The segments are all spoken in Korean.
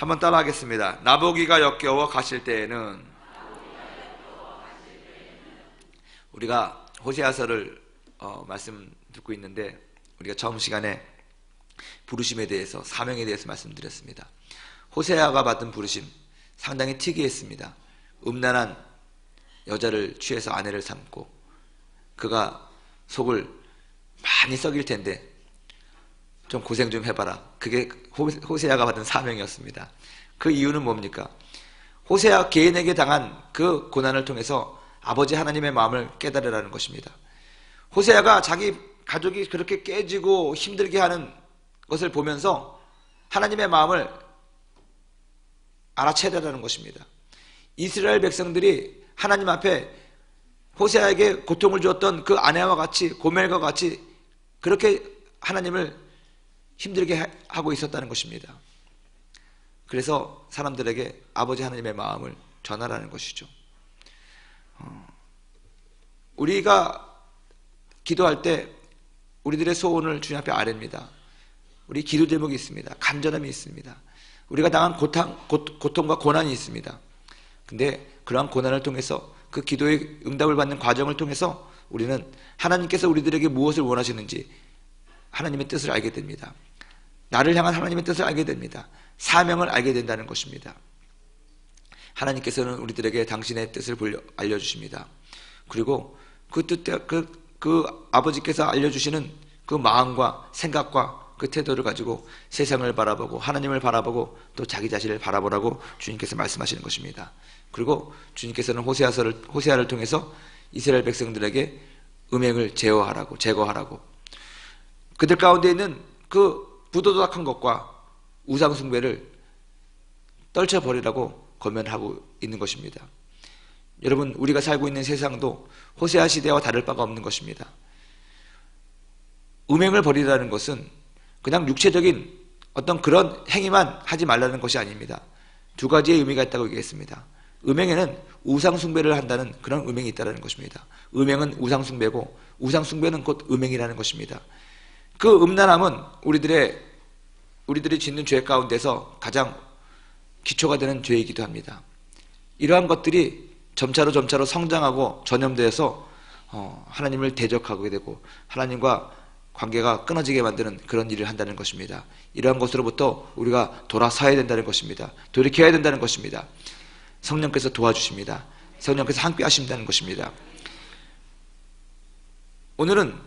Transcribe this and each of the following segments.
한번 따라 하겠습니다. 나보기가 역겨워 가실 때에는. 우리가 호세아서를 말씀 듣고 있는데, 우리가 처음 시간에 부르심에 대해서, 사명에 대해서 말씀드렸습니다. 호세아가 받은 부르심 상당히 특이했습니다. 음란한 여자를 취해서 아내를 삼고, 그가 속을 많이 썩일 텐데 좀 고생 좀 해봐라. 그게 호세아가 받은 사명이었습니다. 그 이유는 뭡니까? 호세아 개인에게 당한 그 고난을 통해서 아버지 하나님의 마음을 깨달으라는 것입니다. 호세아가 자기 가족이 그렇게 깨지고 힘들게 하는 것을 보면서 하나님의 마음을 알아채려는 것입니다. 이스라엘 백성들이 하나님 앞에 호세아에게 고통을 주었던 그 아내와 같이, 고멜과 같이 그렇게 하나님을 힘들게 하고 있었다는 것입니다. 그래서 사람들에게 아버지 하나님의 마음을 전하라는 것이죠. 우리가 기도할 때 우리들의 소원을 주님 앞에 아뢰입니다. 우리 기도 제목이 있습니다. 간절함이 있습니다. 우리가 당한 고통과 고난이 있습니다. 근데 그러한 고난을 통해서, 그 기도의 응답을 받는 과정을 통해서 우리는 하나님께서 우리들에게 무엇을 원하시는지 하나님의 뜻을 알게 됩니다. 나를 향한 하나님의 뜻을 알게 됩니다. 사명을 알게 된다는 것입니다. 하나님께서는 우리들에게 당신의 뜻을 알려주십니다. 그리고 그 뜻대, 그 아버지께서 알려주시는 그 마음과 생각과 그 태도를 가지고 세상을 바라보고 하나님을 바라보고 또 자기 자신을 바라보라고 주님께서 말씀하시는 것입니다. 그리고 주님께서는 호세아를 통해서 이스라엘 백성들에게 음행을 제거하라고, 그들 가운데 있는 그 부도덕한 것과 우상 숭배를 떨쳐버리라고 권면하고 있는 것입니다. 여러분, 우리가 살고 있는 세상도 호세아 시대와 다를 바가 없는 것입니다. 음행을 버리라는 것은 그냥 육체적인 어떤 그런 행위만 하지 말라는 것이 아닙니다. 두 가지의 의미가 있다고 얘기했습니다. 음행에는 우상 숭배를 한다는 그런 음행이 있다는 것입니다. 음행은 우상 숭배고 우상 숭배는 곧 음행이라는 것입니다. 그 음란함은 우리들이 짓는 죄 가운데서 가장 기초가 되는 죄이기도 합니다. 이러한 것들이 점차로 성장하고 전염되어서 하나님을 대적하게 되고 하나님과 관계가 끊어지게 만드는 그런 일을 한다는 것입니다. 이러한 것으로부터 우리가 돌아서야 된다는 것입니다. 돌이켜야 된다는 것입니다. 성령께서 도와주십니다. 성령께서 함께 하신다는 것입니다. 오늘은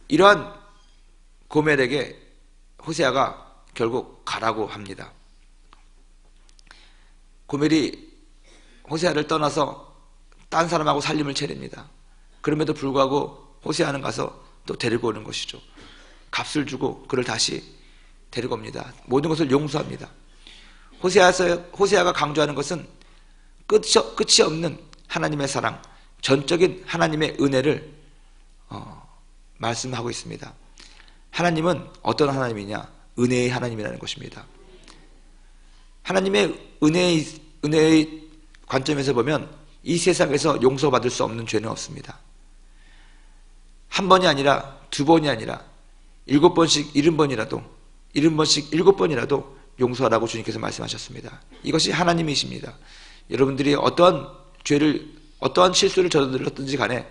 이러한 고멜에게 호세아가 결국 가라고 합니다. 고멜이 호세아를 떠나서 딴 사람하고 살림을 차립니다. 그럼에도 불구하고 호세아는 가서 또 데리고 오는 것이죠. 값을 주고 그를 다시 데리고 옵니다. 모든 것을 용서합니다. 호세아가 강조하는 것은 끝이 없는 하나님의 사랑, 전적인 하나님의 은혜를 말씀하고 있습니다. 하나님은 어떤 하나님이냐? 은혜의 하나님이라는 것입니다. 하나님의 은혜의 관점에서 보면 이 세상에서 용서받을 수 없는 죄는 없습니다. 한 번이 아니라 두 번이 아니라 7번씩 70번이라도 70번씩 7번이라도 용서하라고 주님께서 말씀하셨습니다. 이것이 하나님이십니다. 여러분들이 어떠한 실수를 저질렀든지 간에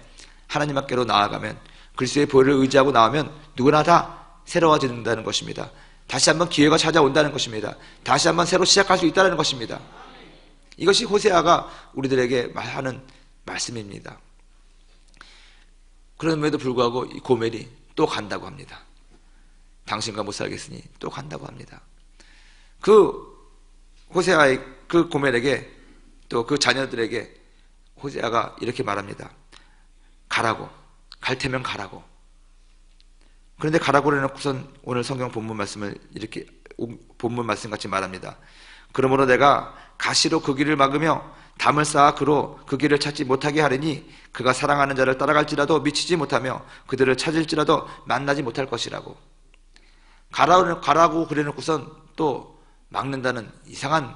하나님 앞께로 나아가면, 그리스도의 보혈을 의지하고 나오면 누구나 다 새로워진다는 것입니다. 다시 한번 기회가 찾아온다는 것입니다. 다시 한번 새로 시작할 수 있다는 것입니다. 이것이 호세아가 우리들에게 말하는 말씀입니다. 그럼에도 불구하고 이 고멜이 또 간다고 합니다. 당신과 못 살겠으니 또 간다고 합니다. 그 호세아의 그 고멜에게, 또 그 자녀들에게 호세아가 이렇게 말합니다. 가라고. 갈 테면 가라고. 그런데 가라고 해놓고선 오늘 성경 본문 말씀을 이렇게 본문 말씀 같이 말합니다. 그러므로 내가 가시로 그 길을 막으며 담을 쌓아 그로 그 길을 찾지 못하게 하리니 그가 사랑하는 자를 따라갈지라도 미치지 못하며 그들을 찾을지라도 만나지 못할 것이라고. 가라고 그래놓고선 또 막는다는 이상한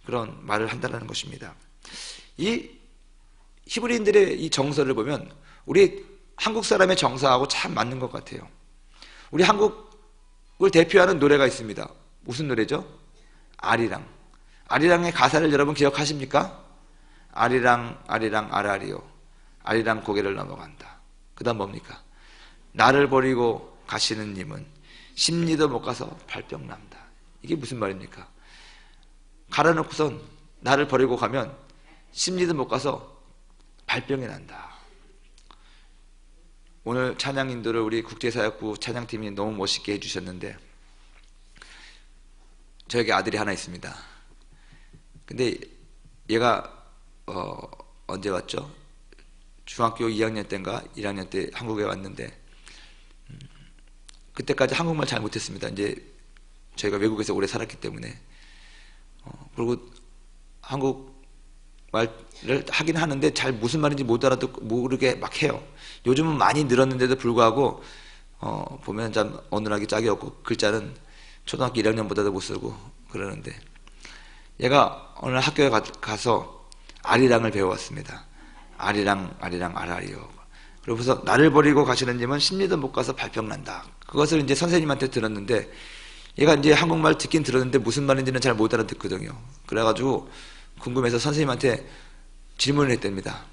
그런 말을 한다는 것입니다. 이 히브리인들의 이 정서를 보면 우리 한국 사람의 정서하고 참 맞는 것 같아요. 우리 한국을 대표하는 노래가 있습니다. 무슨 노래죠? 아리랑. 아리랑의 가사를 여러분 기억하십니까? 아리랑 아리랑 아라리요. 아리랑 고개를 넘어간다. 그 다음 뭡니까? 나를 버리고 가시는 님은 십리도 못 가서 발병 난다. 이게 무슨 말입니까? 갈아놓고선 나를 버리고 가면 십리도 못 가서 발병이 난다. 오늘 찬양 인도를 우리 국제사역부 찬양팀이 너무 멋있게 해주셨는데, 저에게 아들이 하나 있습니다. 근데 얘가 언제 왔죠? 중학교 2학년 때인가 1학년 때 한국에 왔는데, 그때까지 한국말 잘 못했습니다. 이제 저희가 외국에서 오래 살았기 때문에. 그리고 한국말을 하긴 하는데 잘 무슨 말인지 못 알아듣고 모르게 막 해요. 요즘은 많이 늘었는데도 불구하고 보면 참 어눌하기 짝이 없고 글자는 초등학교 1학년보다도 못 쓰고 그러는데, 얘가 어느 날 학교에 가서 아리랑을 배워왔습니다. 아리랑 아리랑 아라리요. 그러고서 나를 버리고 가시는 님은 십리도 못 가서 발병 난다. 그것을 이제 선생님한테 들었는데, 얘가 이제 한국말 듣긴 들었는데 무슨 말인지는 잘 못 알아듣거든요. 그래가지고 궁금해서 선생님한테 질문을 했답니다.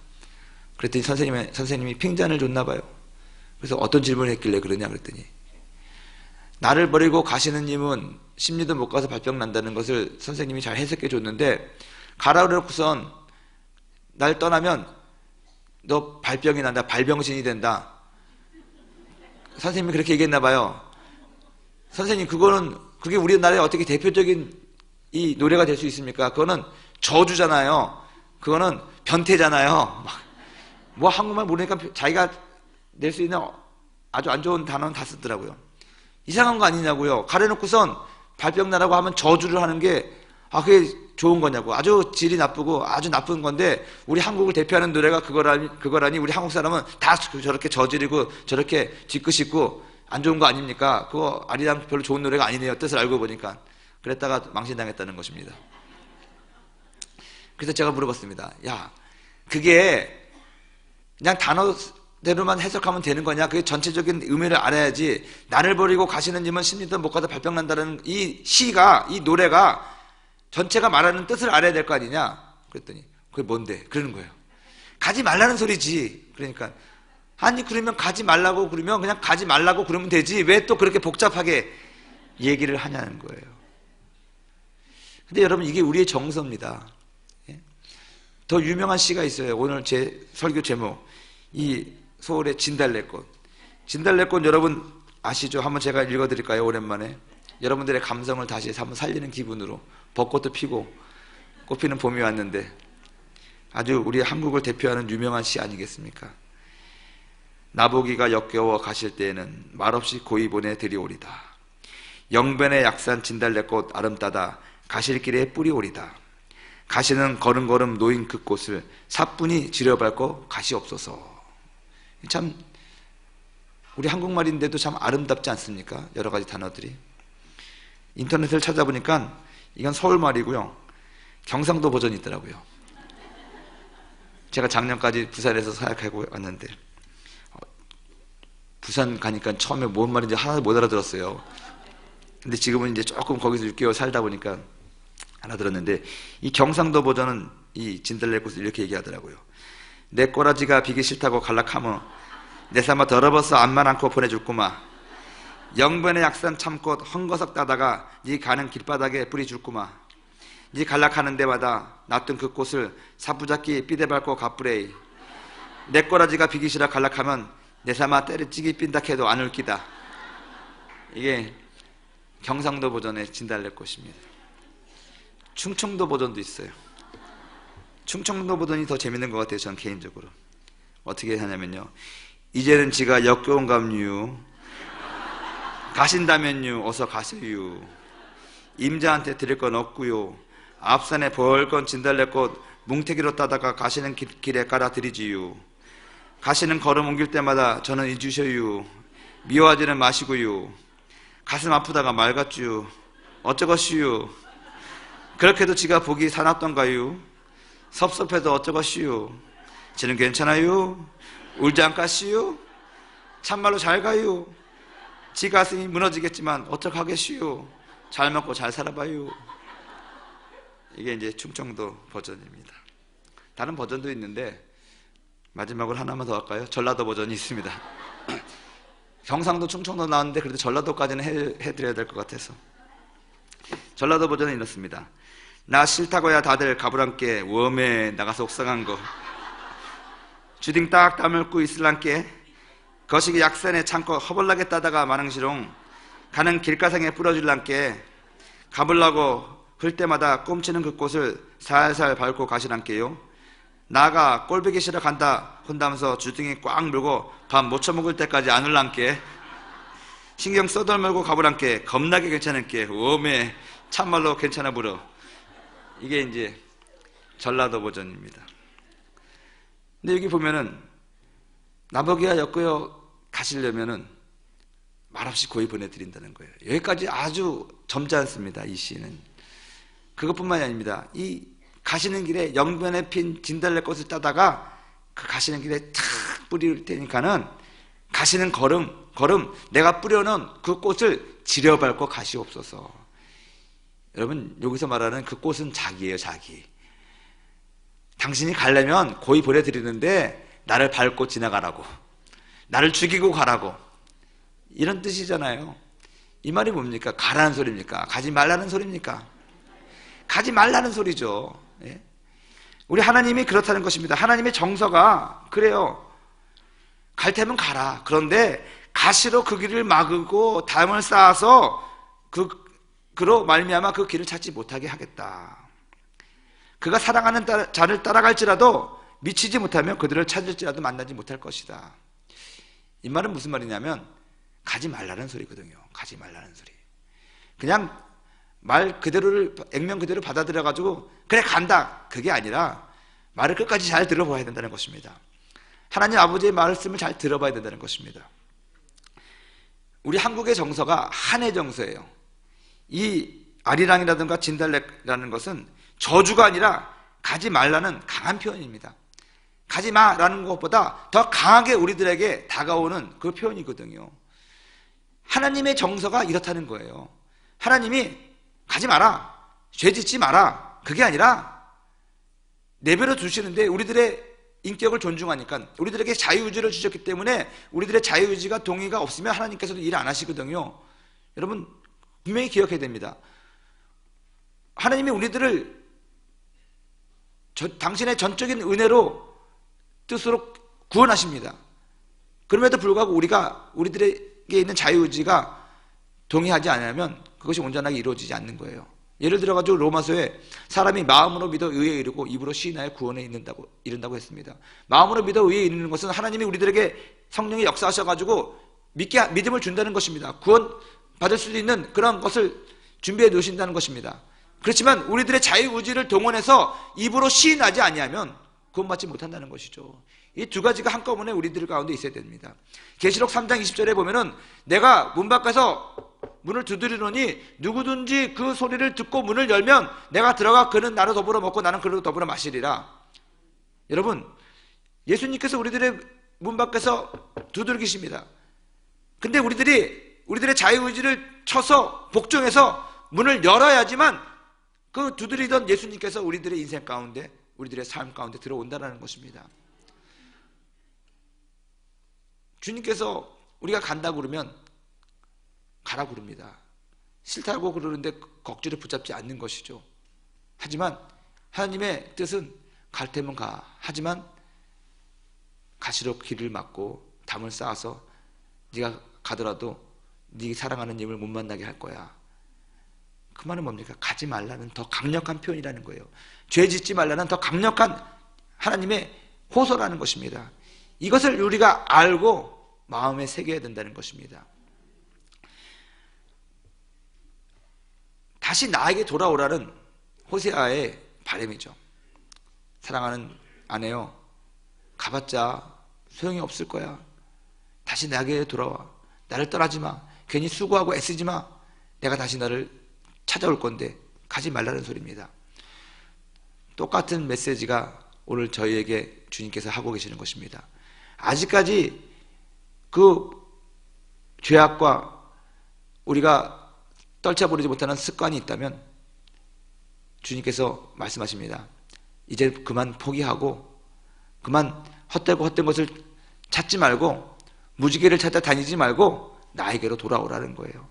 그랬더니 선생님이 핀잔을 줬나 봐요. 그래서 어떤 질문을 했길래 그러냐 그랬더니, 나를 버리고 가시는 님은 십리도 못 가서 발병 난다는 것을 선생님이 잘 해석해 줬는데, 가라 그래놓고선 날 떠나면 너 발병이 난다, 발병신이 된다. 선생님이 그렇게 얘기했나 봐요. 선생님, 그게 우리나라의 어떻게 대표적인 이 노래가 될 수 있습니까? 그거는 저주잖아요. 그거는 변태잖아요. 뭐 한국말 모르니까 자기가 낼 수 있는 아주 안 좋은 단어는 다 쓰더라고요. 이상한 거 아니냐고요. 가려놓고선 발병나라고 하면 저주를 하는 게 그게 좋은 거냐고. 아주 질이 나쁘고 아주 나쁜 건데, 우리 한국을 대표하는 노래가 그거라니 우리 한국 사람은 다 저렇게 저지르고 저렇게 뒤끝있고 안 좋은 거 아닙니까? 그거 아리랑 별로 좋은 노래가 아니네요. 뜻을 알고 보니까. 그랬다가 망신당했다는 것입니다. 그래서 제가 물어봤습니다. 야, 그게 그냥 단어대로만 해석하면 되는 거냐? 그게 전체적인 의미를 알아야지. 나를 버리고 가시는 님은 십리도 못 가서 발병 난다는 이 시가, 이 노래가 전체가 말하는 뜻을 알아야 될 거 아니냐? 그랬더니 그게 뭔데? 그러는 거예요. 가지 말라는 소리지. 그러니까 아니 그러면 가지 말라고 그러면 그냥 가지 말라고 그러면 되지 왜 또 그렇게 복잡하게 얘기를 하냐는 거예요. 근데 여러분, 이게 우리의 정서입니다. 더 유명한 시가 있어요. 오늘 제 설교 제목, 이 소월의 진달래꽃. 진달래꽃 여러분 아시죠? 한번 제가 읽어드릴까요? 오랜만에 여러분들의 감성을 다시 한번 살리는 기분으로. 벚꽃도 피고 꽃피는 봄이 왔는데, 아주 우리 한국을 대표하는 유명한 시 아니겠습니까? 나보기가 역겨워 가실 때에는 말없이 고이 보내드리오리다. 영변의 약산 진달래꽃 아름다다 가실 길에 뿌리오리다. 가시는 걸음걸음 놓인 그 꽃을 사뿐히 지려밟고 가시옵소서. 참 우리 한국말인데도 참 아름답지 않습니까? 여러 가지 단어들이. 인터넷을 찾아보니까 이건 서울말이고요, 경상도 버전이 있더라고요. 제가 작년까지 부산에서 사역하고 왔는데 부산 가니까 처음에 뭔 말인지 하나도 못 알아들었어요. 근데 지금은 이제 조금 거기서 6개월 살다 보니까 알아들었는데, 이 경상도 버전은 이 진달래꽃을 이렇게 얘기하더라고요. 내 꼬라지가 비기 싫다고 갈락하며 내 삼아 더러버서 암만 않고 보내줄구마. 영변의 약산 참꽃 헝거석 따다가 네 가는 길바닥에 뿌리줄구마. 네 갈락하는 데마다 놔둔 그 꽃을 사부잡기 삐대밟고 가뿌레이. 내 꼬라지가 비기 싫어 갈락하면 내 삼아 때려치기 빈닥해도 안 울기다. 이게 경상도 버전의 진달래꽃입니다. 충청도 버전도 있어요. 충청도 버전이 더 재밌는 것 같아요, 전 개인적으로. 어떻게 하냐면요, 이제는 지가 역겨운감유 가신다면요 어서 가세요. 임자한테 드릴 건 없고요. 앞산에 벌건 진달래꽃 뭉태기로 따다가 가시는 길에 깔아 드리지요. 가시는 걸음 옮길 때마다 저는 잊으셔요. 미워하지는 마시고요. 가슴 아프다가 맑았쥬. 어쩌겠슈. 그렇게도 지가 보기 사납던가요. 섭섭해도 어쩌겠슈. 지는 괜찮아요. 울지 않겠슈. 참말로 잘 가요. 지 가슴이 무너지겠지만 어떡하겠슈. 잘 먹고 잘 살아봐요. 이게 이제 충청도 버전입니다. 다른 버전도 있는데 마지막으로 하나만 더 할까요? 전라도 버전이 있습니다. 경상도, 충청도 나왔는데 그래도 전라도까지는 해드려야 될 것 같아서. 전라도 버전은 이렇습니다. 나 싫다고야 다들 가부랑께 웜에 나가서 옥상한 거 주딩 딱 다물고 있을란께 거시기 약산에 참고 허벌나게 따다가 마능시롱 가는 길가상에 뿌려줄란께 가불라고 흘 때마다 꼼치는 그 꽃을 살살 밟고 가시란께요. 나가 꼴보기 싫어 간다 혼다면서 주둥이 꽉 물고 밥 못 처먹을 때까지 안 울란께 신경 써덜 말고 가보란께 겁나게 괜찮을게 웜에 참말로 괜찮아 불어. 이게 이제 전라도 버전입니다. 근데 여기 보면은 나보기야 엮여 가시려면은 말없이 고이 보내드린다는 거예요. 여기까지 아주 점잖습니다. 이 시는. 그것뿐만이 아닙니다. 이 가시는 길에 영변에 핀 진달래꽃을 따다가 그 가시는 길에 탁 뿌릴 테니까는 가시는 걸음 내가 뿌려놓은 그 꽃을 지려밟고 가시옵소서. 여러분 여기서 말하는 그 꽃은 자기예요. 자기. 당신이 가려면 고이 보내드리는데 나를 밟고 지나가라고, 나를 죽이고 가라고, 이런 뜻이잖아요. 이 말이 뭡니까? 가라는 소리입니까? 가지 말라는 소리입니까? 가지 말라는 소리죠. 예? 우리 하나님이 그렇다는 것입니다. 하나님의 정서가 그래요. 갈 테면 가라. 그런데 가시로 그 길을 막고 담을 쌓아서 그로 말미암아 그 길을 찾지 못하게 하겠다. 그가 사랑하는 자를 따라갈지라도 미치지 못하면 그들을 찾을지라도 만나지 못할 것이다. 이 말은 무슨 말이냐면 가지 말라는 소리거든요. 가지 말라는 소리. 그냥 말 그대로를 액면 그대로 받아들여 가지고 그래 간다, 그게 아니라 말을 끝까지 잘 들어봐야 된다는 것입니다. 하나님 아버지의 말씀을 잘 들어봐야 된다는 것입니다. 우리 한국의 정서가 한의 정서예요. 이 아리랑이라든가 진달래라는 것은 저주가 아니라 가지 말라는 강한 표현입니다. 가지 마라는 것보다 더 강하게 우리들에게 다가오는 그 표현이거든요. 하나님의 정서가 이렇다는 거예요. 하나님이 가지 마라, 죄 짓지 마라, 그게 아니라 내버려 두시는데 우리들의 인격을 존중하니까, 우리들에게 자유의지를 주셨기 때문에 우리들의 자유의지가 동의가 없으면 하나님께서도 일 안 하시거든요. 여러분 분명히 기억해야 됩니다. 하나님이 우리들을 당신의 전적인 은혜로 뜻으로 구원하십니다. 그럼에도 불구하고 우리들에게 있는 자유의지가 동의하지 않으면 그것이 온전하게 이루어지지 않는 거예요. 예를 들어가지고 로마서에 사람이 마음으로 믿어 의에 이르고 입으로 시인하여 구원에 이른다고 했습니다. 마음으로 믿어 의에 이르는 것은 하나님이 우리들에게 성령이 역사하셔가지고 믿음을 준다는 것입니다. 구원 받을 수 있는 그런 것을 준비해 놓으신다는 것입니다. 그렇지만 우리들의 자유의지를 동원해서 입으로 시인하지 아니하면 구원받지 못한다는 것이죠. 이 두 가지가 한꺼번에 우리들 가운데 있어야 됩니다. 계시록 3장 20절에 보면은 내가 문 밖에서 문을 두드리노니 누구든지 그 소리를 듣고 문을 열면 내가 들어가 그는 나로 더불어 먹고 나는 그로 더불어 마시리라. 여러분 예수님께서 우리들의 문 밖에서 두드리십니다. 근데 우리들의 자유의지를 쳐서 복종해서 문을 열어야지만 그 두드리던 예수님께서 우리들의 인생 가운데, 우리들의 삶 가운데 들어온다는 것입니다. 주님께서 우리가 간다고 그러면 가라고 그럽니다. 싫다고 그러는데 억지로 붙잡지 않는 것이죠. 하지만 하나님의 뜻은 갈 테면 가. 하지만 가시로 길을 막고 담을 쌓아서 네가 가더라도 네 사랑하는 님을 못 만나게 할 거야. 그 말은 뭡니까? 가지 말라는 더 강력한 표현이라는 거예요. 죄 짓지 말라는 더 강력한 하나님의 호소라는 것입니다. 이것을 우리가 알고 마음에 새겨야 된다는 것입니다. 다시 나에게 돌아오라는 호세아의 바람이죠. 사랑하는 아내여, 가봤자 소용이 없을 거야. 다시 나에게 돌아와. 나를 떠나지 마. 괜히 수고하고 애쓰지 마. 내가 다시 너를 찾아올 건데 가지 말라는 소리입니다. 똑같은 메시지가 오늘 저희에게 주님께서 하고 계시는 것입니다. 아직까지 그 죄악과 우리가 떨쳐버리지 못하는 습관이 있다면 주님께서 말씀하십니다. 이제 그만 포기하고 그만 헛된 것을 찾지 말고 무지개를 찾아 다니지 말고 나에게로 돌아오라는 거예요.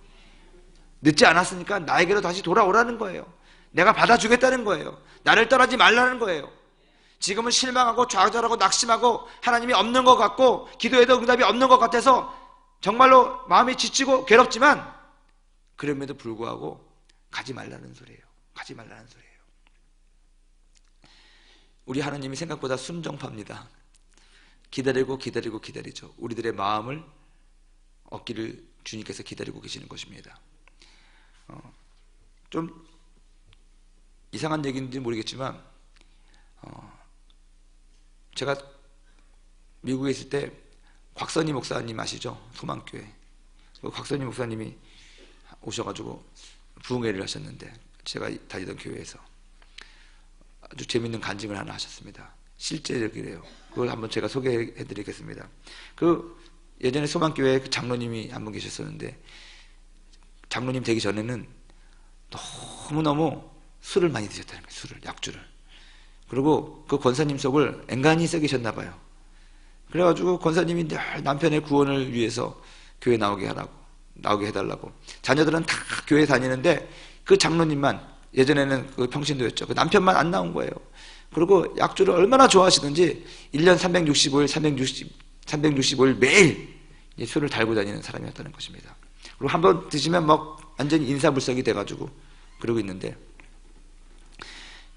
늦지 않았으니까 나에게로 다시 돌아오라는 거예요. 내가 받아주겠다는 거예요. 나를 떠나지 말라는 거예요. 지금은 실망하고 좌절하고 낙심하고 하나님이 없는 것 같고 기도해도 응답이 없는 것 같아서 정말로 마음이 지치고 괴롭지만 그럼에도 불구하고 가지 말라는 소리예요. 가지 말라는 소리예요. 우리 하나님이 생각보다 순정파입니다. 기다리죠. 우리들의 마음을 얻기를 주님께서 기다리고 계시는 것입니다. 좀 이상한 얘기인지 모르겠지만 제가 미국에 있을 때 곽선희 목사님 아시죠? 소망교회. 곽선희 목사님이 오셔가지고 부흥회를 하셨는데 제가 다니던 교회에서 아주 재밌는 간증을 하나 하셨습니다. 실제적이래요. 그걸 한번 제가 소개해 드리겠습니다. 예전에 소망교회에 장로님이 한 분 계셨었는데 장로님 되기 전에는 너무너무 술을 많이 드셨다는 거예요. 술을, 약주를. 그리고 그 권사님 속을 앵간히 썩이셨나 봐요. 그래가지고 권사님이 늘 남편의 구원을 위해서 교회 나오게 해달라고. 자녀들은 다 교회 다니는데 그 장로님만, 예전에는 그 평신도였죠. 그 남편만 안 나온 거예요. 그리고 약주를 얼마나 좋아하시든지 1년 365일 매일 술을 달고 다니는 사람이었다는 것입니다. 그리고 한번 드시면 막 완전히 인사불성이 돼가지고 그러고 있는데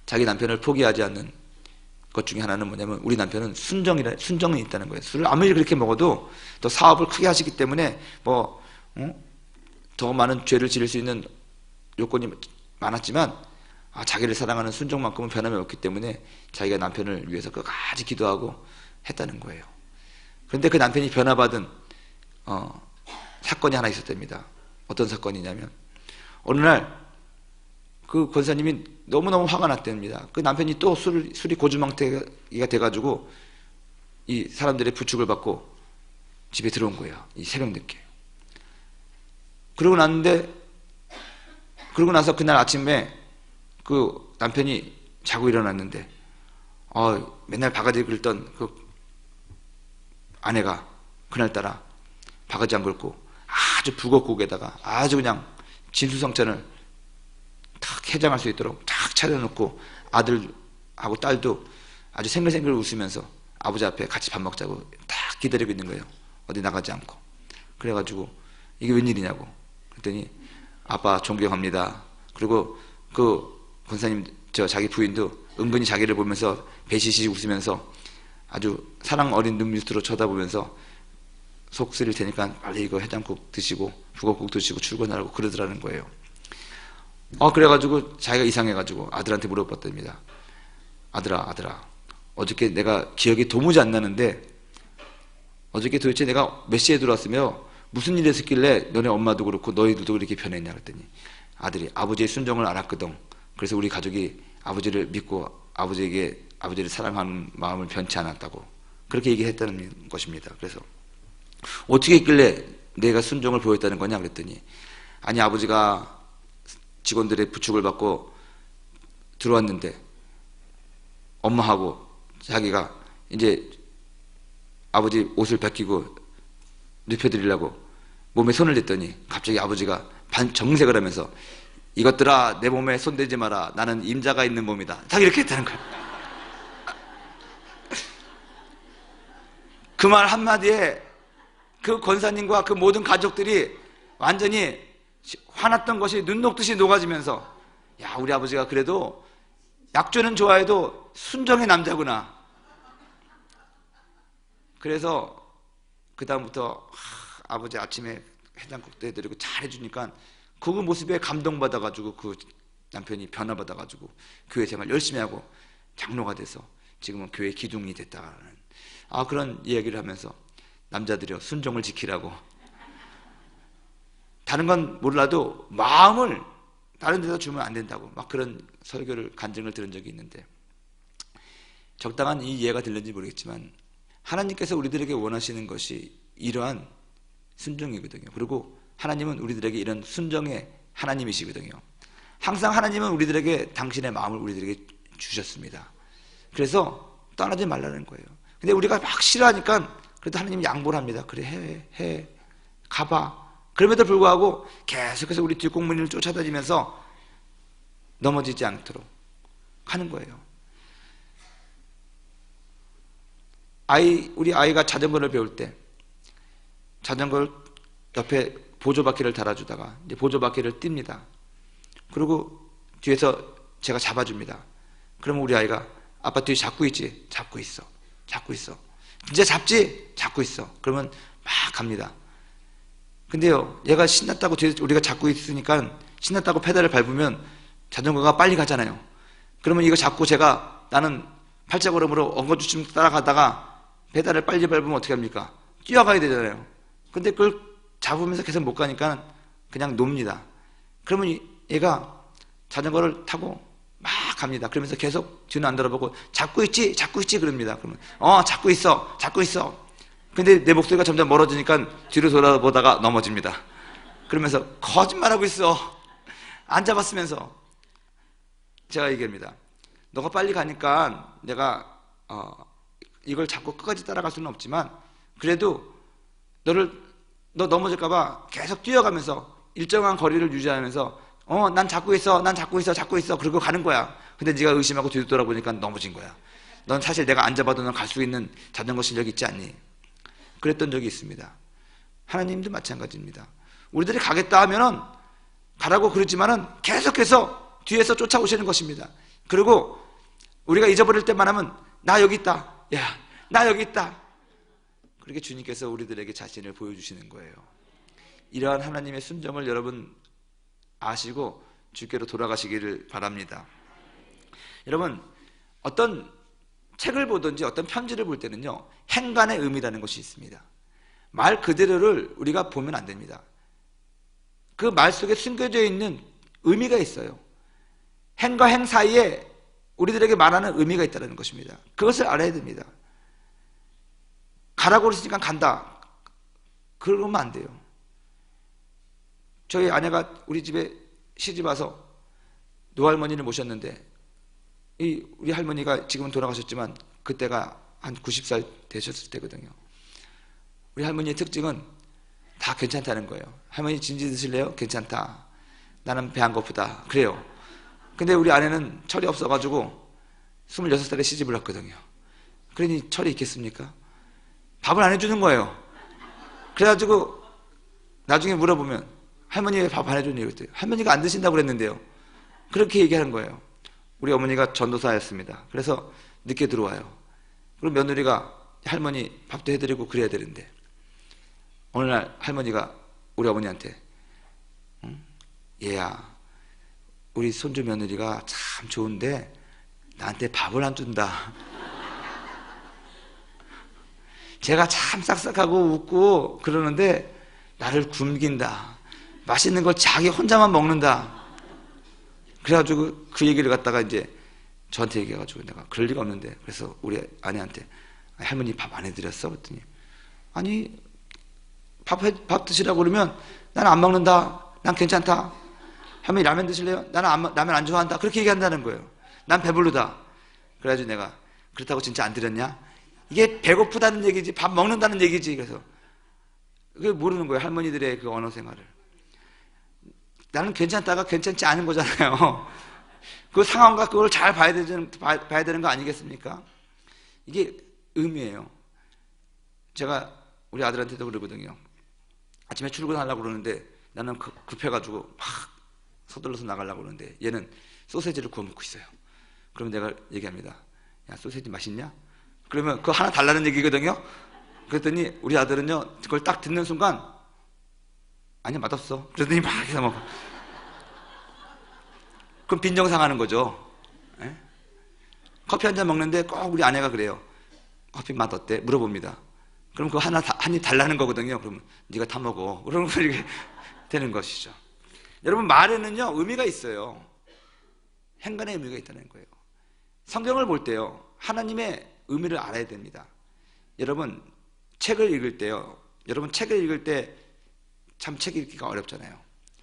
자기 남편을 포기하지 않는 것 중에 하나는 뭐냐면 우리 남편은 순정이 있다는 거예요. 술을 아무리 그렇게 먹어도 또 사업을 크게 하시기 때문에 더 많은 죄를 지을 수 있는 요건이 많았지만 자기를 사랑하는 순종만큼은 변함이 없기 때문에 자기가 남편을 위해서 끝까지 기도하고 했다는 거예요. 그런데 그 남편이 변화받은 사건이 하나 있었답니다. 어떤 사건이냐면 어느 날 그 권사님이 너무너무 화가 났답니다. 그 남편이 또 술이 고주망태가 돼가지고 이 사람들의 부축을 받고 집에 들어온 거예요. 이 새벽 늦게. 그러고 나서 그날 아침에 그 남편이 자고 일어났는데 맨날 바가지 긁던 그 아내가 그날따라 바가지 안 긁고 아주 북엇국에다가 아주 그냥 진수성찬을 탁 해장할 수 있도록 탁 차려놓고 아들하고 딸도 아주 생글생글 웃으면서 아버지 앞에 같이 밥 먹자고 딱 기다리고 있는 거예요. 어디 나가지 않고. 그래가지고 이게 웬일이냐고 그랬더니 아빠 존경합니다. 그리고 그 권사님 자기 부인도 은근히 자기를 보면서 배시시 웃으면서 아주 사랑 어린 눈빛으로 쳐다보면서 속 쓰릴 테니까 빨리 이거 해장국 드시고 북엇국 드시고 출근하라고 그러더라는 거예요. 그래가지고 자기가 이상해가지고 아들한테 물어봤답니다. 아들아 어저께 내가 기억이 도무지 안 나는데 어저께 도대체 내가 몇 시에 들어왔으며 무슨 일이 있었길래 너네 엄마도 그렇고 너희들도 그렇게 변했냐 그랬더니 아들이 아버지의 순종을 알았거든. 그래서 우리 가족이 아버지를 믿고 아버지를 사랑하는 마음을 변치 않았다고 그렇게 얘기했다는 것입니다. 그래서 어떻게 했길래 내가 순종을 보였다는 거냐 그랬더니 아니 아버지가 직원들의 부축을 받고 들어왔는데 엄마하고 자기가 이제 아버지 옷을 벗기고 눕혀드리려고 몸에 손을 댔더니 갑자기 아버지가 정색을 하면서 이것들아 내 몸에 손대지 마라 나는 임자가 있는 몸이다 딱 이렇게 했다는 거예요. 그 말 한마디에 그 권사님과 그 모든 가족들이 완전히 화났던 것이 눈 녹듯이 녹아지면서 야 우리 아버지가 그래도 약주는 좋아해도 순정의 남자구나. 그래서 그 다음부터 아버지 아침에 해장국도 해드리고 잘 해주니까 그 모습에 감동받아가지고 그 남편이 변화받아가지고 교회 생활 열심히 하고 장로가 돼서 지금은 교회 기둥이 됐다는 그런 이야기를 하면서 남자들이요 순종을 지키라고 다른 건 몰라도 마음을 다른 데다 주면 안 된다고 막 그런 설교를 간증을 들은 적이 있는데 적당한 이 이해가 들는지 모르겠지만 하나님께서 우리들에게 원하시는 것이 이러한 순종이거든요. 그리고 하나님은 우리들에게 이런 순종의 하나님이시거든요. 항상 하나님은 우리들에게 당신의 마음을 우리들에게 주셨습니다. 그래서 떠나지 말라는 거예요. 근데 우리가 막 싫어하니까 그래도 하나님이 양보를 합니다. 그래, 해, 가봐. 그럼에도 불구하고 계속해서 우리 뒷공문을 쫓아다니면서 넘어지지 않도록 하는 거예요. 우리 아이가 자전거를 배울 때 자전거를 옆에 보조바퀴를 달아주다가 이제 보조바퀴를 띱니다. 그리고 뒤에서 제가 잡아줍니다. 그러면 우리 아이가 아빠 뒤에 잡고 있지? 잡고 있어. 진짜 잡지? 잡고 있어. 그러면 막 갑니다. 근데요, 얘가 신났다고 뒤에 우리가 잡고 있으니까 신났다고 페달을 밟으면 자전거가 빨리 가잖아요. 그러면 이거 잡고 나는 팔자걸음으로 엉거주춤 따라가다가 페달을 빨리 밟으면 어떻게 합니까? 뛰어가야 되잖아요. 근데 그걸 잡으면서 계속 못 가니까 그냥 놉니다. 그러면 얘가 자전거를 타고 막 갑니다. 그러면서 계속 뒤는 안 돌아보고 잡고 있지 그럽니다. 그러면 잡고 있어. 근데 내 목소리가 점점 멀어지니까 뒤로 돌아보다가 넘어집니다. 그러면서 거짓말하고 있어. 안 잡았으면서. 제가 얘기합니다. 너가 빨리 가니까 내가 이걸 잡고 끝까지 따라갈 수는 없지만 그래도 너 넘어질까봐 계속 뛰어가면서 일정한 거리를 유지하면서 난 잡고 있어. 그러고 가는 거야. 근데 네가 의심하고 뒤로 돌아보니까 넘어진 거야. 넌 사실 내가 안 잡아도 넌 갈 수 있는 자전거 실력이 있지 않니? 그랬던 적이 있습니다. 하나님도 마찬가지입니다. 우리들이 가겠다 하면은 가라고 그러지만은 계속해서 뒤에서 쫓아오시는 것입니다. 그리고 우리가 잊어버릴 때만 하면 나 여기 있다. 야, 나 여기 있다. 그렇게 주님께서 우리들에게 자신을 보여주시는 거예요. 이러한 하나님의 순정을 여러분 아시고 주께로 돌아가시기를 바랍니다. 여러분, 어떤 책을 보든지 어떤 편지를 볼 때는요, 행간의 의미라는 것이 있습니다. 말 그대로를 우리가 보면 안 됩니다. 그 말 속에 숨겨져 있는 의미가 있어요. 행과 행 사이에 우리들에게 말하는 의미가 있다는 것입니다. 그것을 알아야 됩니다. 가라고 그랬으니까 간다. 그러면 안 돼요. 저희 아내가 우리 집에 시집 와서 노할머니를 모셨는데 우리 할머니가 지금은 돌아가셨지만 그때가 한 90살 되셨을 때거든요. 우리 할머니의 특징은 다 괜찮다는 거예요. 할머니 진지 드실래요? 괜찮다. 나는 배 안 고프다. 그래요. 근데 우리 아내는 철이 없어가지고 26살에 시집을 왔거든요. 그러니 철이 있겠습니까? 밥을 안 해주는 거예요. 그래가지고 나중에 물어보면 할머니 왜 밥 안 해줬니? 그랬더니 할머니가 안 드신다고 그랬는데요. 그렇게 얘기하는 거예요. 우리 어머니가 전도사였습니다. 그래서 늦게 들어와요. 그럼 며느리가 할머니 밥도 해드리고 그래야 되는데 어느 날 할머니가 우리 어머니한테 얘야, 우리 손주 며느리가 참 좋은데 나한테 밥을 안 준다. 제가 참 싹싹하고 웃고 그러는데 나를 굶긴다. 맛있는 걸 자기 혼자만 먹는다. 그래가지고 그 얘기를 갖다가 이제 저한테 얘기해가지고 내가 그럴 리가 없는데 그래서 우리 아내한테 할머니 밥 안 해드렸어? 그랬더니 아니 밥 드시라고 그러면 나는 안 먹는다. 난 괜찮다. 할머니 라면 드실래요? 나는 라면 안 좋아한다. 그렇게 얘기한다는 거예요. 난 배부르다. 그래가지고 내가 그렇다고 진짜 안 드렸냐? 이게 배고프다는 얘기지 밥 먹는다는 얘기지. 그래서 그게 모르는 거예요. 할머니들의 그 언어 생활을. 나는 괜찮다가 괜찮지 않은 거잖아요. 그 상황과 그걸 잘 봐야 되는 거 아니겠습니까? 이게 의미예요. 제가 우리 아들한테도 그러거든요. 아침에 출근하려고 그러는데 나는 급해가지고 막 서둘러서 나가려고 그러는데 얘는 소세지를 구워 먹고 있어요. 그러면 내가 얘기합니다. 야, 소세지 맛있냐? 그러면 그거 하나 달라는 얘기거든요. 그랬더니 우리 아들은요, 그걸 딱 듣는 순간 아니 맛없어. 그랬더니 막 해서 먹어. 그럼 빈정상하는 거죠. 에? 커피 한 잔 먹는데 꼭 우리 아내가 그래요. 커피 맛 어때? 물어봅니다. 그럼 그거 한 입 달라는 거거든요. 그러면 네가 다 먹어. 그러면 이렇게 되는 것이죠. 여러분, 말에는요 의미가 있어요. 행간의 의미가 있다는 거예요. 성경을 볼 때요 하나님의 의미를 알아야 됩니다. 여러분, 책을 읽을 때요, 여러분 책을 읽을 때 참 책 읽기가 어렵잖아요.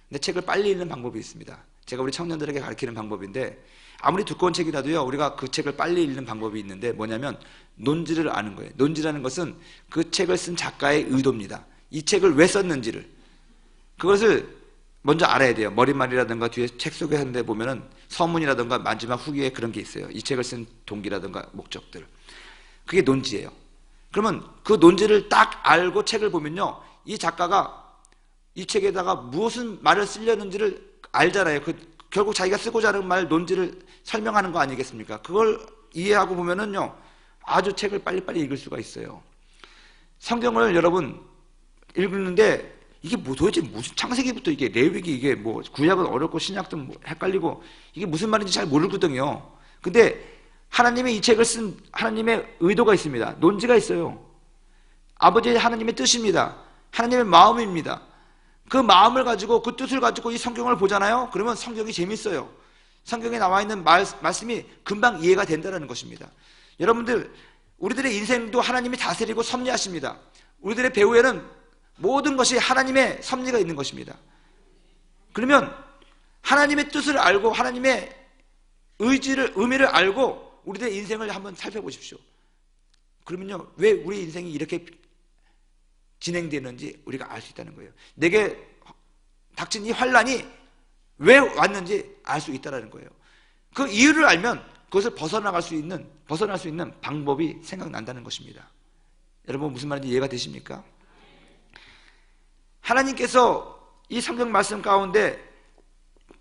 근데 책을 빨리 읽는 방법이 있습니다. 제가 우리 청년들에게 가르치는 방법인데, 아무리 두꺼운 책이라도요, 우리가 그 책을 빨리 읽는 방법이 있는데 뭐냐면 논지를 아는 거예요. 논지라는 것은 그 책을 쓴 작가의 의도입니다. 이 책을 왜 썼는지를, 그것을 먼저 알아야 돼요. 머릿말이라든가 뒤에 책 소개하는 데 보면은 서문이라든가 마지막 후기에 그런 게 있어요. 이 책을 쓴 동기라든가 목적들. 그게 논지예요. 그러면 그 논지를 딱 알고 책을 보면요, 이 작가가 이 책에다가 무슨 말을 쓰려는지를 알잖아요. 결국 자기가 쓰고자 하는 말, 논지를 설명하는 거 아니겠습니까? 그걸 이해하고 보면은요, 아주 책을 빨리빨리 읽을 수가 있어요. 성경을 여러분 읽는데 이게 도대체 무슨, 창세기부터 이게 레위기, 이게 뭐 구약은 어렵고 신약도 뭐 헷갈리고 이게 무슨 말인지 잘 모르거든요. 근데 하나님이 이 책을 쓴 하나님의 의도가 있습니다. 논지가 있어요. 아버지 하나님의 뜻입니다. 하나님의 마음입니다. 그 마음을 가지고, 그 뜻을 가지고 이 성경을 보잖아요. 그러면 성경이 재밌어요. 성경에 나와 있는 말씀이 금방 이해가 된다는 것입니다. 여러분들, 우리들의 인생도 하나님이 다스리고 섭리하십니다. 우리들의 배후에는 모든 것이 하나님의 섭리가 있는 것입니다. 그러면 하나님의 뜻을 알고 하나님의 의미를 알고 우리들의 인생을 한번 살펴보십시오. 그러면요, 왜 우리 인생이 이렇게 진행되는지 우리가 알 수 있다는 거예요. 내게 닥친 이 환란이 왜 왔는지 알 수 있다는 거예요. 그 이유를 알면 그것을 벗어날 수 있는 방법이 생각난다는 것입니다. 여러분, 무슨 말인지 이해가 되십니까? 하나님께서 이 성경 말씀 가운데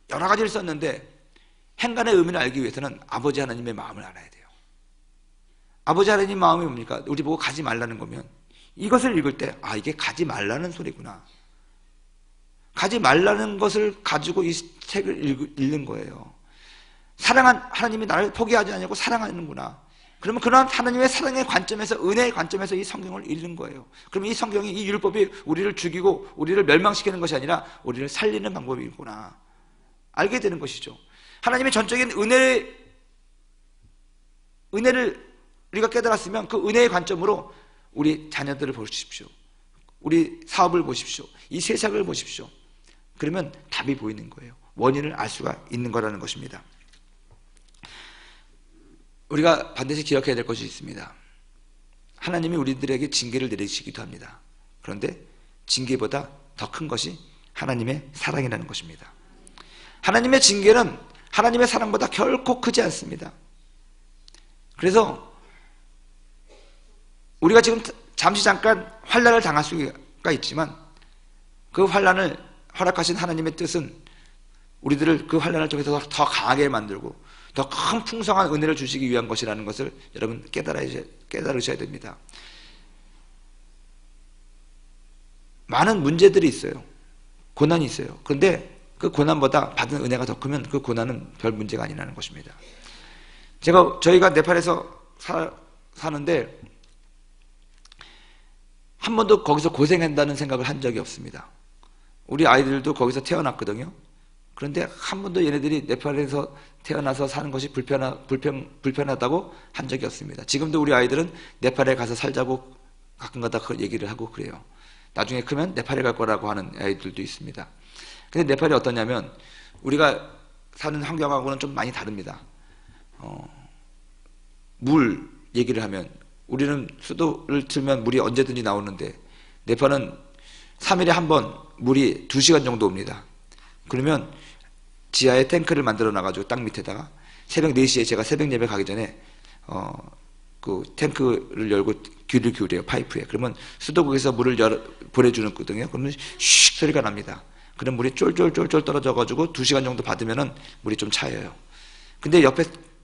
여러 가지를 썼는데 행간의 의미를 알기 위해서는 아버지 하나님의 마음을 알아야 돼요. 아버지 하나님 마음이 뭡니까? 우리 보고 가지 말라는 거면 이것을 읽을 때, 아, 이게 가지 말라는 소리구나. 가지 말라는 것을 가지고 이 책을 읽는 거예요. 하나님이 나를 포기하지 않냐고 사랑하는구나. 그러면 그런 하나님의 사랑의 관점에서, 은혜의 관점에서 이 성경을 읽는 거예요. 그러면 이 성경이, 이 율법이 우리를 죽이고 우리를 멸망시키는 것이 아니라 우리를 살리는 방법이구나 알게 되는 것이죠. 하나님의 전적인 은혜를 우리가 깨달았으면 그 은혜의 관점으로 우리 자녀들을 보십시오. 우리 사업을 보십시오. 이 세상을 보십시오. 그러면 답이 보이는 거예요. 원인을 알 수가 있는 거라는 것입니다. 우리가 반드시 기억해야 될 것이 있습니다. 하나님이 우리들에게 징계를 내리시기도 합니다. 그런데 징계보다 더 큰 것이 하나님의 사랑이라는 것입니다. 하나님의 징계는 하나님의 사랑보다 결코 크지 않습니다. 그래서 우리가 지금 잠깐 환난을 당할 수가 있지만 그 환난을 허락하신 하나님의 뜻은 우리들을 그 환난을 통해서 더 강하게 만들고 더 큰 풍성한 은혜를 주시기 위한 것이라는 것을 여러분 깨달으셔야 됩니다. 많은 문제들이 있어요. 고난이 있어요. 그런데 그 고난보다 받은 은혜가 더 크면 그 고난은 별 문제가 아니라는 것입니다. 저희가 네팔에서 사는데 한 번도 거기서 고생한다는 생각을 한 적이 없습니다. 우리 아이들도 거기서 태어났거든요. 그런데 한 번도 얘네들이 네팔에서 태어나서 사는 것이 불편하다고 한 적이 없습니다. 지금도 우리 아이들은 네팔에 가서 살자고 가끔가다 그 얘기를 하고 그래요. 나중에 크면 네팔에 갈 거라고 하는 아이들도 있습니다. 근데 네팔이 어떠냐면 우리가 사는 환경하고는 좀 많이 다릅니다. 물 얘기를 하면 우리는 수도를 틀면 물이 언제든지 나오는데 네팔은 3일에 한 번 물이 2시간 정도 옵니다. 그러면 지하에 탱크를 만들어 놔가지고 땅 밑에다가 새벽 4시에 제가 새벽 예배 가기 전에 그 탱크를 열고 귀를 기울여요. 파이프에. 그러면 수도국에서 물을 보내주는 거거든요. 그러면 슉 소리가 납니다. 그럼 물이 쫄쫄쫄쫄 떨어져가지고 2시간 정도 받으면은 물이 좀 차여요. 근데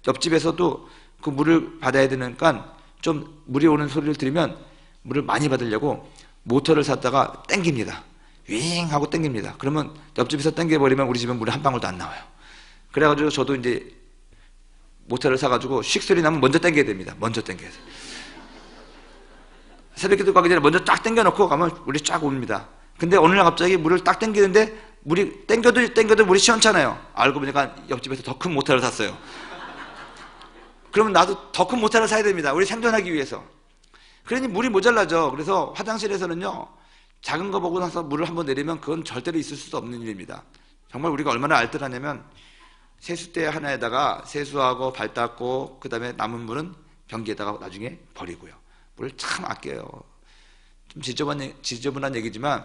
옆집에서도 그 물을 받아야 되니까 좀 물이 오는 소리를 들으면 물을 많이 받으려고 모터를 샀다가 땡깁니다. 윙 하고 땡깁니다. 그러면 옆집에서 땡겨버리면 우리 집은 물이 한 방울도 안 나와요. 그래가지고 저도 이제 모터를 사가지고 슉 소리 나면 먼저 땡겨야 됩니다. 먼저 땡겨야 돼요. 새벽기도 가기 전에 먼저 딱 땡겨놓고 가면 물이 쫙 옵니다. 근데 어느 날 갑자기 물을 딱 땡기는데 물이 땡겨도 물이 시원찮아요. 알고 보니까 옆집에서 더 큰 모터를 샀어요. 그러면 나도 더 큰 모터를 사야 됩니다. 우리 생존하기 위해서. 그러니 물이 모자라죠. 그래서 화장실에서는요, 작은 거 보고 나서 물을 한번 내리면 그건 절대로 있을 수 없는 일입니다. 정말 우리가 얼마나 알뜰하냐면 세수대 하나에다가 세수하고 발 닦고 그 다음에 남은 물은 변기에다가 나중에 버리고요. 물을 참 아껴요. 좀 지저분한 얘기지만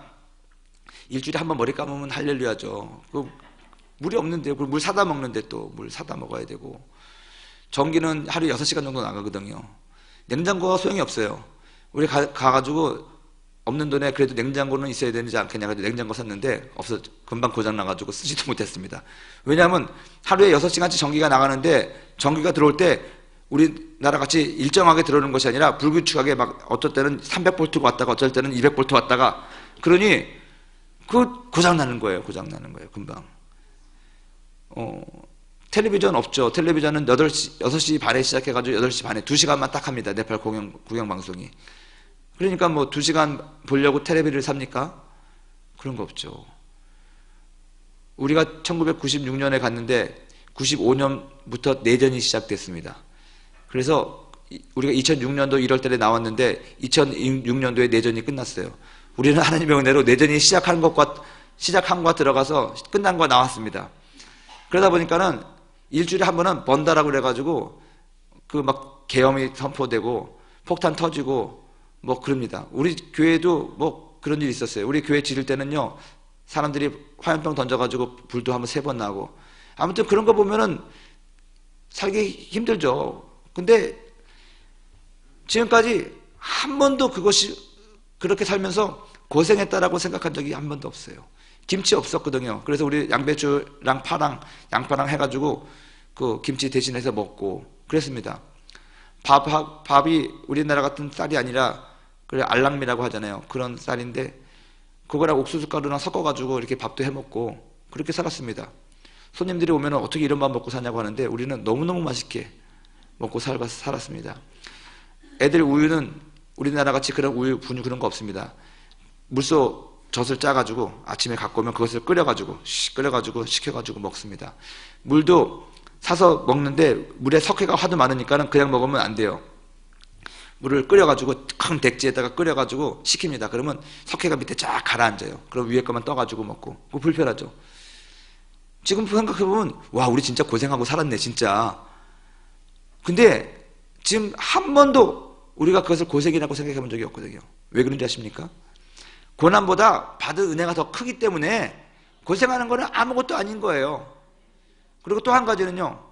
일주일에 한 번 머리 감으면 할렐루야죠. 그 물이 없는데 물 사다 먹는데 또 물 사다 먹어야 되고, 전기는 하루에 6시간 정도 나가거든요. 냉장고가 소용이 없어요. 우리 가가지고 없는 돈에 그래도 냉장고는 있어야 되지 않겠냐 해서 냉장고 샀는데 없어, 금방 고장 나가지고 쓰지도 못했습니다. 왜냐하면 하루에 6시간씩 전기가 나가는데 전기가 들어올 때 우리나라 같이 일정하게 들어오는 것이 아니라 불규칙하게 막 어떨 때는 300볼트가 왔다가 어쩔 때는 200볼트 왔다가, 그러니 그 고장 나는 거예요. 금방. 텔레비전 없죠. 텔레비전은 6시 반에 시작해가지고 8시 반에 2시간만 딱 합니다. 네팔 구경 방송이. 그러니까 뭐 2시간 보려고 텔레비를 삽니까? 그런 거 없죠. 우리가 1996년에 갔는데 95년부터 내전이 시작됐습니다. 그래서 우리가 2006년도 1월 달에 나왔는데 2006년도에 내전이 끝났어요. 우리는 하나님의 은혜로 내전이 시작한 것과 들어가서 끝난 거 나왔습니다. 그러다 보니까는 일주일에 한 번은 번다라고 그래가지고 그 막 계엄이 선포되고 폭탄 터지고 뭐 그럽니다. 우리 교회도 뭐 그런 일이 있었어요. 우리 교회 지를 때는요, 사람들이 화염병 던져가지고 불도 한번 3번 나고, 아무튼 그런 거 보면은 살기 힘들죠. 근데 지금까지 한 번도 그것이 그렇게 살면서 고생했다라고 생각한 적이 한 번도 없어요. 김치 없었거든요. 그래서 우리 양배추랑 파랑, 양파랑 해가지고 그 김치 대신해서 먹고 그랬습니다. 밥이 우리나라 같은 쌀이 아니라 그래 알랑미라고 하잖아요. 그런 쌀인데 그거랑 옥수수 가루랑 섞어가지고 이렇게 밥도 해먹고 그렇게 살았습니다. 손님들이 오면 어떻게 이런 밥 먹고 사냐고 하는데 우리는 너무너무 맛있게 먹고 살았습니다. 애들 우유는 우리나라 같이 그런 우유, 분유 그런 거 없습니다. 물소 젖을 짜가지고 아침에 갖고 오면 그것을 끓여가지고 식혀가지고 먹습니다. 물도 사서 먹는데 물에 석회가 하도 많으니까는 그냥 먹으면 안 돼요. 물을 끓여가지고 큰 백지에다가 끓여가지고 식힙니다. 그러면 석회가 밑에 쫙 가라앉아요. 그럼 위에 것만 떠가지고 먹고. 그거 불편하죠. 지금 생각해보면 와, 우리 진짜 고생하고 살았네 진짜. 근데 지금 한 번도 우리가 그것을 고생이라고 생각해본 적이 없거든요. 왜 그런지 아십니까? 고난보다 받은 은혜가 더 크기 때문에 고생하는 거는 아무것도 아닌 거예요. 그리고 또 한 가지는요,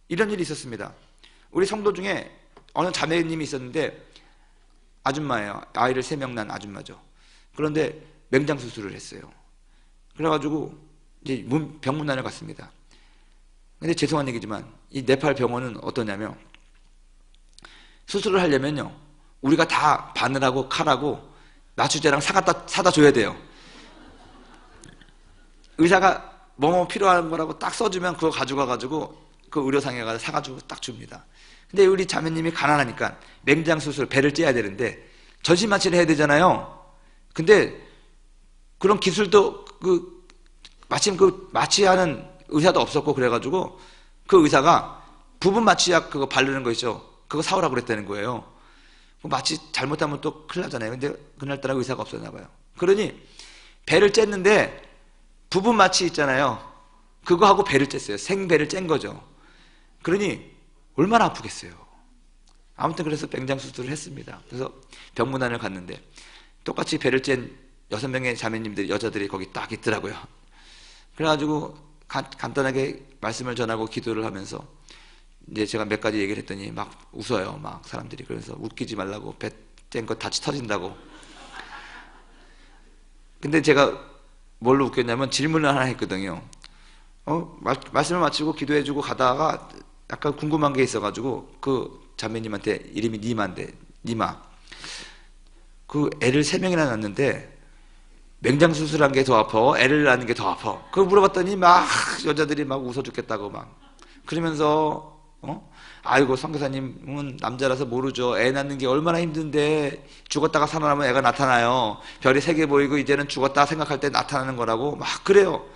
이런 일이 있었습니다. 우리 성도 중에 어느 자매님이 있었는데 아줌마예요. 아이를 3명 낳은 아줌마죠. 그런데 맹장 수술을 했어요. 그래가지고 이제 병문안을 갔습니다. 근데 죄송한 얘기지만 이 네팔 병원은 어떠냐면 수술을 하려면요, 우리가 다 바늘하고 칼하고 나주제랑 사다 줘야 돼요. 의사가 뭐 필요한 거라고 딱 써주면 그거 가져가가지고 그 의료상에 가서 사가지고 딱 줍니다. 근데 우리 자매님이 가난하니까 맹장 수술, 배를 째야 되는데 전신 마취를 해야 되잖아요. 근데 그런 기술도 마침 마취하는 의사도 없었고 그래가지고 그 의사가 부분 마취약 그거 바르는 거 있죠. 그거 사오라고 그랬다는 거예요. 마취 잘못하면 또 큰일 나잖아요. 근데 그날따라 의사가 없었나 봐요. 그러니 배를 쬐는데 부분 마취 있잖아요. 그거 하고 배를 쬐어요. 생배를 쬐는 거죠. 그러니 얼마나 아프겠어요. 아무튼 그래서 맹장 수술을 했습니다. 그래서 병문안을 갔는데 똑같이 배를 쬐 6명의 자매님들, 여자들이 거기 딱 있더라고요. 그래가지고 간단하게 말씀을 전하고 기도를 하면서 이제 제가 몇 가지 얘기를 했더니 막 웃어요. 막 사람들이. 그래서 웃기지 말라고, 배 쬐는 거 다치 터진다고. 근데 제가 뭘로 웃겼냐면 질문을 하나 했거든요. 말씀을 마치고 기도해주고 가다가 약간 궁금한 게 있어가지고 그 자매님한테, 이름이 니마. 그 애를 3명이나 낳았는데 맹장 수술한 게 더 아파? 애를 낳는 게 더 아파? 그걸 물어봤더니 막 여자들이 막 웃어 죽겠다고 막 그러면서 아이고 선교사님은 남자라서 모르죠. 애 낳는 게 얼마나 힘든데 죽었다가 살아나면 애가 나타나요. 별이 3개 보이고 이제는 죽었다 생각할 때 나타나는 거라고 막 그래요.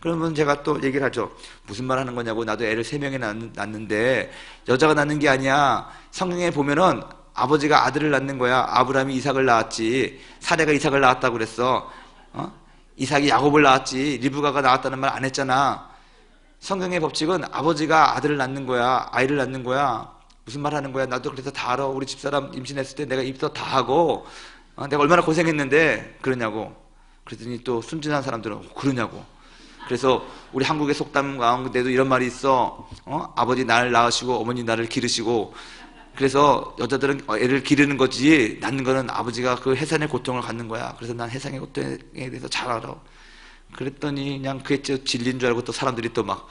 그러면 제가 또 얘기를 하죠. 무슨 말 하는 거냐고. 나도 애를 3명이 낳는데 여자가 낳는 게 아니야. 성경에 보면은 아버지가 아들을 낳는 거야. 아브라함이 이삭을 낳았지. 사레가 이삭을 낳았다고 그랬어. 이삭이 야곱을 낳았지 리브가가 낳았다는 말 안 했잖아. 성경의 법칙은 아버지가 아들을 낳는 거야, 아이를 낳는 거야. 무슨 말 하는 거야? 나도 그래서 다 알아. 우리 집사람 임신했을 때 내가 입덧 다 하고 내가 얼마나 고생했는데 그러냐고. 그랬더니 또 순진한 사람들은 그러냐고. 그래서 우리 한국의 속담 가운데도 이런 말이 있어. 아버지 나를 낳으시고 어머니 나를 기르시고. 그래서 여자들은 애를 기르는 거지 낳는 거는 아버지가 그 해산의 고통을 갖는 거야. 그래서 난 해산의 고통에 대해서 잘 알아. 그랬더니 그냥 그게 진리인 줄 알고 또 사람들이 또 막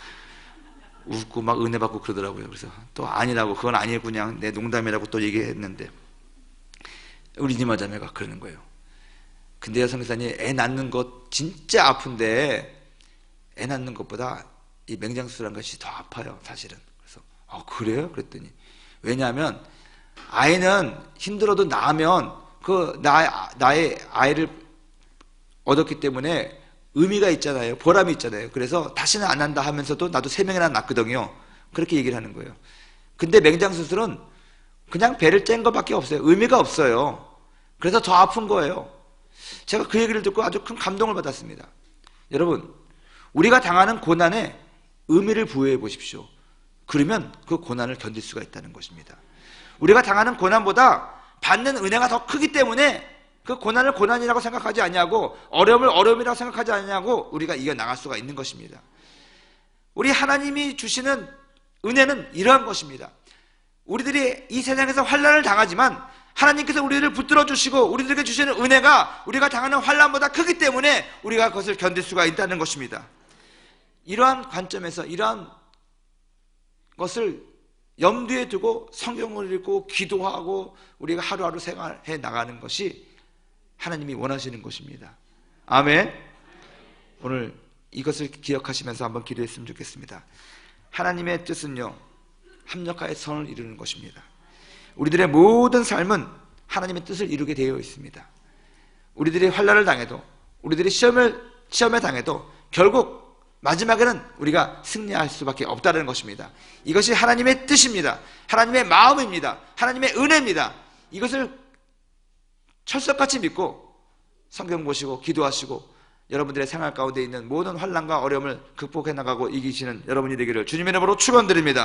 웃고 막 은혜 받고 그러더라고요. 그래서 또 아니라고, 그건 아니고 그냥 내 농담이라고 또 얘기했는데 우리 니마자매가 그러는 거예요. 근데요 선교사님, 애 낳는 것 진짜 아픈데 애 낳는 것보다 이 맹장수술한 것이 더 아파요 사실은. 그래서 그래요? 그랬더니 왜냐하면 아이는 힘들어도 낳으면 나의 아이를 얻었기 때문에 의미가 있잖아요. 보람이 있잖아요. 그래서 다시는 안 한다 하면서도 나도 3명이나 낳거든요. 그렇게 얘기를 하는 거예요. 근데 맹장수술은 그냥 배를 짠 것밖에 없어요. 의미가 없어요. 그래서 더 아픈 거예요. 제가 그 얘기를 듣고 아주 큰 감동을 받았습니다. 여러분, 우리가 당하는 고난에 의미를 부여해 보십시오. 그러면 그 고난을 견딜 수가 있다는 것입니다. 우리가 당하는 고난보다 받는 은혜가 더 크기 때문에 그 고난을 고난이라고 생각하지 아니하고 어려움을 어려움이라고 생각하지 아니하고 우리가 이겨나갈 수가 있는 것입니다. 우리 하나님이 주시는 은혜는 이러한 것입니다. 우리들이 이 세상에서 환난을 당하지만 하나님께서 우리를 붙들어 주시고 우리들에게 주시는 은혜가 우리가 당하는 환난보다 크기 때문에 우리가 그것을 견딜 수가 있다는 것입니다. 이러한 관점에서 이러한 것을 염두에 두고 성경을 읽고 기도하고 우리가 하루하루 생활해 나가는 것이 하나님이 원하시는 것입니다. 아멘. 오늘 이것을 기억하시면서 한번 기도했으면 좋겠습니다. 하나님의 뜻은요, 합력하여 선을 이루는 것입니다. 우리들의 모든 삶은 하나님의 뜻을 이루게 되어 있습니다. 우리들이 환난을 당해도, 우리들이 시험에 당해도 결국 마지막에는 우리가 승리할 수밖에 없다는 것입니다. 이것이 하나님의 뜻입니다. 하나님의 마음입니다. 하나님의 은혜입니다. 이것을 철석같이 믿고 성경 보시고 기도하시고 여러분들의 생활 가운데 있는 모든 환난과 어려움을 극복해 나가고 이기시는 여러분이 되기를 주님의 이름으로 축원드립니다.